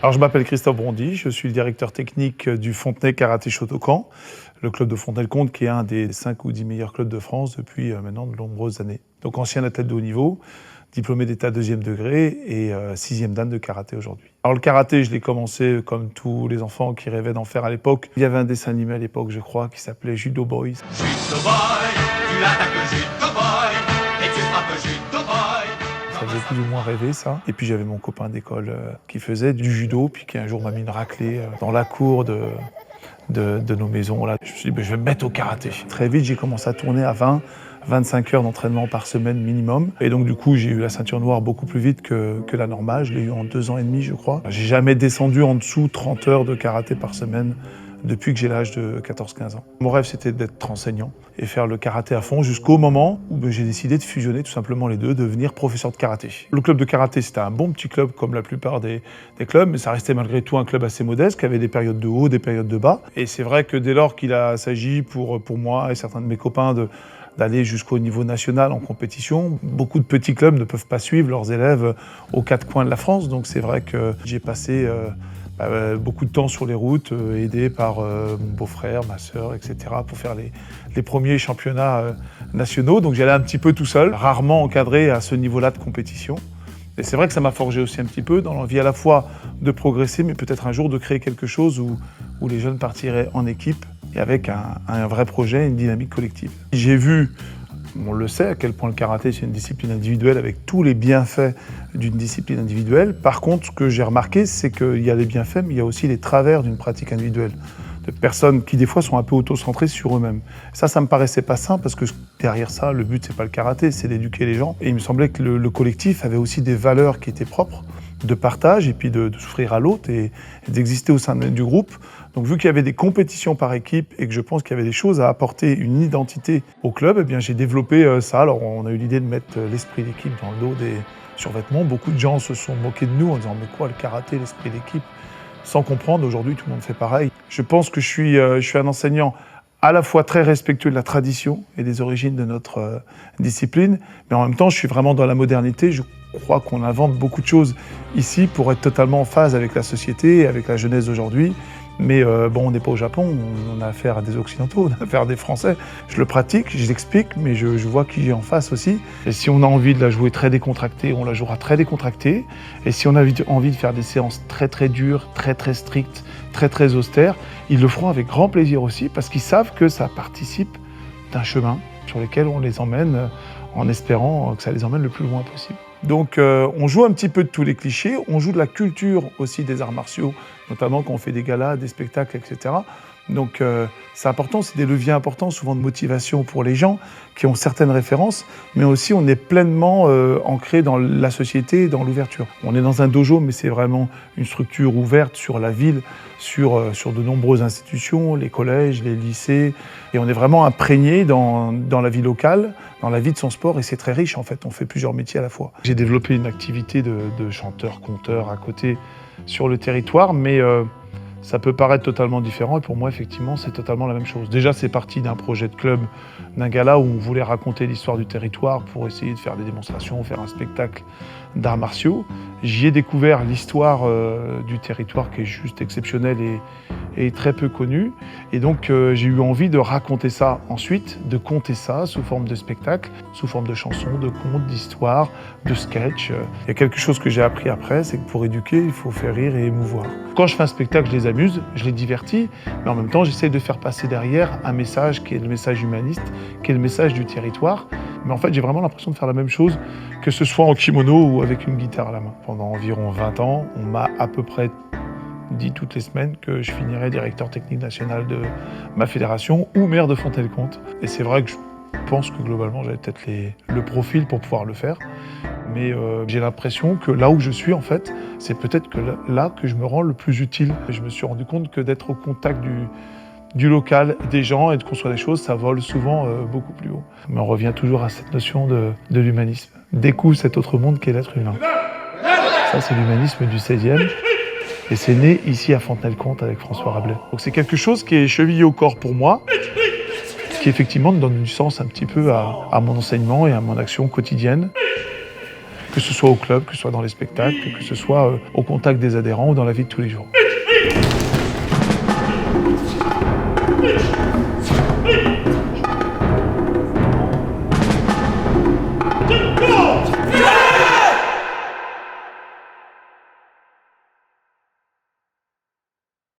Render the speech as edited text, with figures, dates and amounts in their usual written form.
Alors, je m'appelle Christophe Brondy, je suis le directeur technique du Fontenay Karaté Shotokan, le club de Fontenay-le-Comte qui est un des 5 ou 10 meilleurs clubs de France depuis maintenant de nombreuses années. Donc ancien athlète de haut niveau, diplômé d'état 2e degré et 6e dan de karaté aujourd'hui. Alors le karaté, je l'ai commencé comme tous les enfants qui rêvaient d'en faire à l'époque. Il y avait un dessin animé à l'époque, je crois, qui s'appelait Judo Boys. Judo Boy, tu attaques Judo Boy, et tu frappes Judo Boy. Ça faisait plus ou moins rêver, ça. Et puis j'avais mon copain d'école qui faisait du judo, puis qui un jour m'a mis une raclée dans la cour de nos maisons. Là. Je me suis dit, je vais me mettre au karaté. Très vite, j'ai commencé à tourner à 25 heures d'entraînement par semaine minimum. Et donc, du coup, j'ai eu la ceinture noire beaucoup plus vite que la normale. Je l'ai eu en 2 ans et demi, je crois. J'ai jamais descendu en dessous 30 heures de karaté par semaine depuis que j'ai l'âge de 14-15 ans. Mon rêve, c'était d'être enseignant et faire le karaté à fond jusqu'au moment où j'ai décidé de fusionner tout simplement les deux, devenir professeur de karaté. Le club de karaté, c'était un bon petit club comme la plupart des clubs, mais ça restait malgré tout un club assez modeste, qui avait des périodes de haut, des périodes de bas. Et c'est vrai que dès lors qu'il a s'agi pour moi et certains de mes copains d'aller jusqu'au niveau national en compétition, beaucoup de petits clubs ne peuvent pas suivre leurs élèves aux 4 coins de la France. Donc c'est vrai que j'ai passé beaucoup de temps sur les routes, aidé par mon beau-frère, ma sœur, etc. pour faire les premiers championnats nationaux. Donc j'allais un petit peu tout seul, rarement encadré à ce niveau-là de compétition. Et c'est vrai que ça m'a forgé aussi un petit peu dans l'envie à la fois de progresser, mais peut-être un jour de créer quelque chose où les jeunes partiraient en équipe et avec un vrai projet, une dynamique collective. J'ai vu, on le sait, à quel point le karaté c'est une discipline individuelle avec tous les bienfaits d'une discipline individuelle. Par contre, ce que j'ai remarqué, c'est qu'il y a les bienfaits, mais il y a aussi les travers d'une pratique individuelle. De personnes qui, des fois, sont un peu auto-centrées sur eux-mêmes. Ça me paraissait pas sain, parce que derrière ça, le but, c'est pas le karaté, c'est d'éduquer les gens. Et il me semblait que le collectif avait aussi des valeurs qui étaient propres, de partage, et puis de s'offrir à l'autre, et d'exister au sein du groupe. Donc, vu qu'il y avait des compétitions par équipe, et que je pense qu'il y avait des choses à apporter, une identité au club, eh bien, j'ai développé ça. Alors, on a eu l'idée de mettre l'esprit d'équipe dans le dos des survêtements. Beaucoup de gens se sont moqués de nous en disant « Mais quoi, le karaté, l'esprit d'équipe ?» Sans comprendre, aujourd'hui, tout le monde fait pareil. Je pense que je suis un enseignant à la fois très respectueux de la tradition et des origines de notre discipline, mais en même temps, je suis vraiment dans la modernité. Je crois qu'on invente beaucoup de choses ici pour être totalement en phase avec la société et avec la jeunesse d'aujourd'hui. Mais on n'est pas au Japon, on a affaire à des Occidentaux, on a affaire à des Français. Je le pratique, je l'explique, mais je vois qui j'ai en face aussi. Et si on a envie de la jouer très décontractée, on la jouera très décontractée. Et si on a envie de faire des séances très très dures, très très strictes, très très austères, ils le feront avec grand plaisir aussi, parce qu'ils savent que ça participe d'un chemin sur lequel on les emmène en espérant que ça les emmène le plus loin possible. Donc on joue un petit peu de tous les clichés, on joue de la culture aussi des arts martiaux, notamment quand on fait des galas, des spectacles, etc. Donc c'est important, c'est des leviers importants, souvent de motivation pour les gens qui ont certaines références, mais aussi on est pleinement ancré dans la société et dans l'ouverture. On est dans un dojo, mais c'est vraiment une structure ouverte sur la ville, sur de nombreuses institutions, les collèges, les lycées, et on est vraiment imprégné dans la vie locale, dans la vie de son sport, et c'est très riche en fait, on fait plusieurs métiers à la fois. J'ai développé une activité de chanteur-conteur à côté sur le territoire, mais ça peut paraître totalement différent, et pour moi, effectivement, c'est totalement la même chose. Déjà, c'est parti d'un projet de club, d'un gala où on voulait raconter l'histoire du territoire pour essayer de faire des démonstrations, faire un spectacle d'arts martiaux. J'y ai découvert l'histoire du territoire qui est juste exceptionnelle et très peu connue. Et donc, j'ai eu envie de raconter ça ensuite, de conter ça sous forme de spectacle, sous forme de chansons, de contes, d'histoires, de sketchs. Il y a quelque chose que j'ai appris après, c'est que pour éduquer, il faut faire rire et émouvoir. Quand je fais un spectacle, je les amuse, je les divertis, mais en même temps, j'essaie de faire passer derrière un message qui est le message humaniste, qui est le message du territoire. Mais en fait, j'ai vraiment l'impression de faire la même chose, que ce soit en kimono ou avec une guitare à la main. Pendant environ 20 ans, on m'a à peu près dit toutes les semaines que je finirais directeur technique national de ma fédération ou maire de Fontenay-le-Comte. Et c'est vrai que je pense que globalement, j'avais peut-être le profil pour pouvoir le faire. Mais j'ai l'impression que là où je suis, en fait, c'est peut-être que là que je me rends le plus utile. Et je me suis rendu compte que d'être au contact du local, des gens et de construire des choses, ça vole souvent beaucoup plus haut. Mais on revient toujours à cette notion de l'humanisme. Découvre cet autre monde qu'est l'être humain. Ça, c'est l'humanisme du 16e. Et c'est né ici à Fontenay-le-Comte avec François Rabelais. Donc c'est quelque chose qui est chevillé au corps pour moi, qui effectivement donne du sens un petit peu à mon enseignement et à mon action quotidienne. que ce soit au club, que ce soit dans les spectacles, que ce soit au contact des adhérents ou dans la vie de tous les jours.